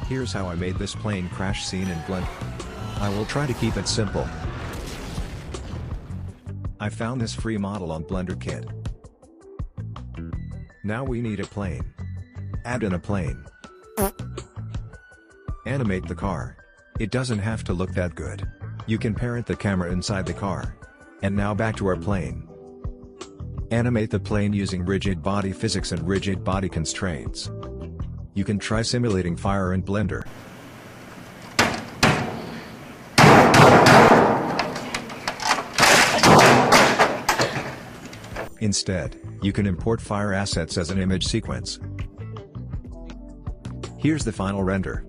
Here's how I made this plane crash scene in Blender. I will try to keep it simple. I found this free model on BlenderKit. Now we need a plane. Add in a plane. Animate the car. It doesn't have to look that good. You can parent the camera inside the car. And now back to our plane. Animate the plane using rigid body physics and rigid body constraints. You can try simulating fire in Blender. Instead, you can import fire assets as an image sequence. Here's the final render.